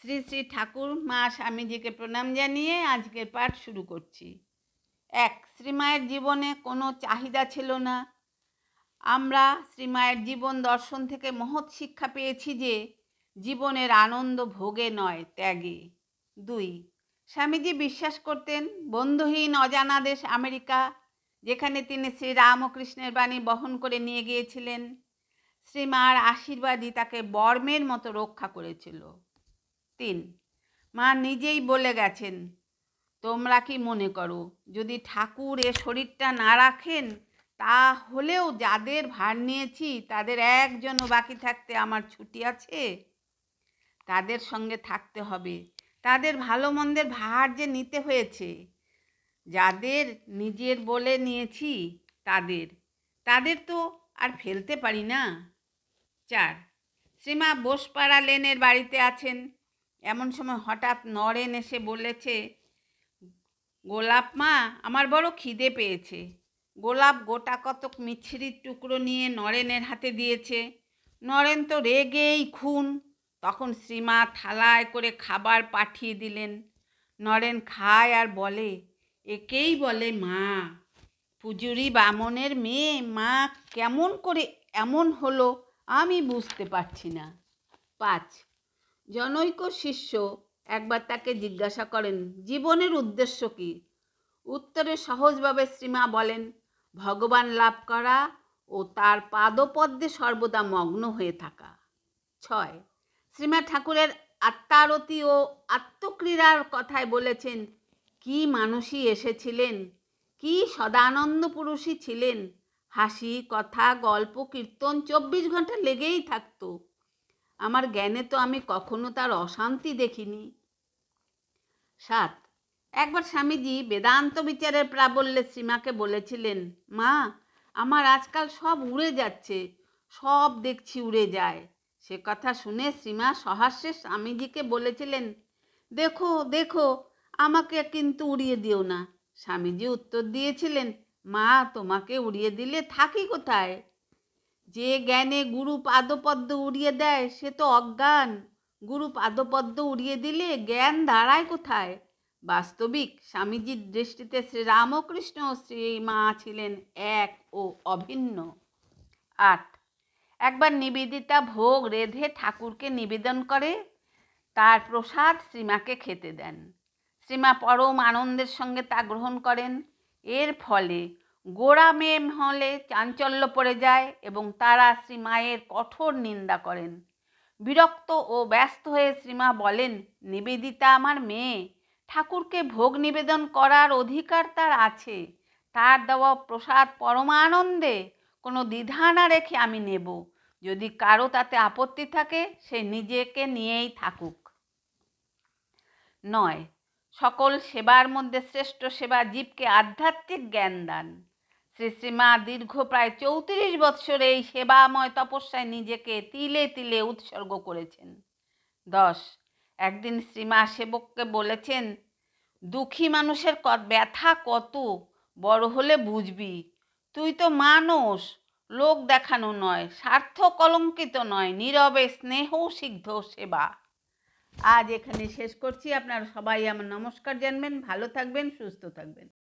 শ্রী শ্রী ঠাকুর মা স্বামীজিকে প্রণাম জানিয়ে আজকের পাঠ শুরু করছি। 1. শ্রীমায়ের জীবনে কোনো চাহিদা ছিল না। আমরা শ্রীমায়ের জীবন দর্শন থেকে মহৎ শিক্ষা পেয়েছি যে জীবনের আনন্দ ভোগে নয়, ত্যাগে। 2. স্বামীজি বিশ্বাস করতেন বন্ধুহীন অজানা দেশ আমেরিকা, যেখানে তিনি শ্রী রামকৃষ্ণের বাণী বহন করে নিয়ে গিয়েছিলেন। শ্রীমার আশীর্বাদই তাকে বর্মের মতো রক্ষা করেছিল। 3. মা নিজেই বলে গেছেন, তোমরা কি মনে করো যদি ঠাকুর এ শরীরটা না রাখেন তাহলেও যাদের ভার নিয়েছি তাদের একজনও বাকি থাকতে আমার ছুটি আছে? তাদের সঙ্গে থাকতে হবে, তাদের ভালো মন্দের ভার যে নিতে হয়েছে। যাদের নিজের বলে নিয়েছি তাদের তো আর ফেলতে পারি না। 4. শ্রীমা বোসপাড়া লেনের বাড়িতে আছেন। এমন সময় হঠাৎ নরেন এসে বলেছে, গোলাপ মা, আমার বড় খিদে পেয়েছে। গোলাপ গোটা কতক মিছরির টুকরো নিয়ে নরেনের হাতে দিয়েছে। নরেন তো রেগেই খুন। তখন শ্রীমা থালায় করে খাবার পাঠিয়ে দিলেন। নরেন খায় আর বলে, একেই বলে মা। পুজুরি বামনের মেয়ে মা কেমন করে এমন হলো আমি বুঝতে পারছি না। 5. জনৈক শিষ্য একবার তাকে জিজ্ঞাসা করেন, জীবনের উদ্দেশ্য কি? উত্তরে সহজভাবে শ্রীমা বলেন, ভগবান লাভ করা ও তার পাদপদ্মে সর্বদা মগ্ন হয়ে থাকা। 6. শ্রীমা ঠাকুরের আত্মারতি ও আত্মক্রীড়ার কথায় বলেছেন, কি মানুষই এসেছিলেন, কি সদানন্দ পুরুষই ছিলেন। হাসি, কথা, গল্প, কীর্তন 24 ঘন্টা লেগেই থাকতো। আমার জ্ঞানে তো আমি কখনো তার অশান্তি দেখিনি। 7. একবার স্বামীজি বেদান্ত বিচারের প্রাবল্যে শ্রীমাকে বলেছিলেন, মা, আমার আজকাল সব উড়ে যাচ্ছে, সব দেখছি উড়ে যায়। সে কথা শুনে শ্রীমা সহাস্যে স্বামীজিকে বলেছিলেন, দেখো দেখো, আমাকে কিন্তু উড়িয়ে দিও না। স্বামীজি উত্তর দিয়েছিলেন, মা, তোমাকে উড়িয়ে দিলে থাকি কোথায়? যে জ্ঞানে গুরু পাদপদ্ম উড়িয়ে দেয় সে তো অজ্ঞান। গুরু পাদপদ্ম উড়িয়ে দিলে জ্ঞান দাঁড়ায় কোথায়? বাস্তবিক স্বামীজির দৃষ্টিতে শ্রী রামকৃষ্ণ ও শ্রীমা ছিলেন এক ও অভিন্ন। 8. একবার নিবেদিতা ভোগ রেঁধে ঠাকুরকে নিবেদন করে, তার প্রসাদ শ্রীমাকে খেতে দেন। শ্রীমা পরম আনন্দের সঙ্গে তা গ্রহণ করেন। এর ফলে গোড়া মেয়ে হলে চাঞ্চল্য পড়ে যায় এবং তারা শ্রীমায়ের কঠোর নিন্দা করেন। বিরক্ত ও ব্যস্ত হয়ে শ্রীমা বলেন, নিবেদিতা আমার মেয়ে, ঠাকুরকে ভোগ নিবেদন করার অধিকার তার আছে। তার দেওয়া প্রসাদ পরমানন্দে কোনো দ্বিধা না রেখে আমি নেব। যদি কারো তাতে আপত্তি থাকে সে নিজেকে নিয়েই থাকুক। 9. সকল সেবার মধ্যে শ্রেষ্ঠ সেবা জীবকে আধ্যাত্মিক জ্ঞান দান। শ্রী শ্রীমা দীর্ঘ প্রায় 34 বৎসর এই সেবাময় তপস্যায় নিজেকে তিলে তিলে উৎসর্গ করেছেন। 10. একদিন শ্রীমা সেবককে বলেছেন, দুঃখী মানুষের ব্যথা কত বড় হলে বুঝবি। তুই তো মানুষ, লোক দেখানো নয়, স্বার্থ কলঙ্কিত নয়, নীরবে স্নেহ সিদ্ধ সেবা। আজ এখানে শেষ করছি। আপনারা সবাই আমার নমস্কার জানবেন। ভালো থাকবেন, সুস্থ থাকবেন।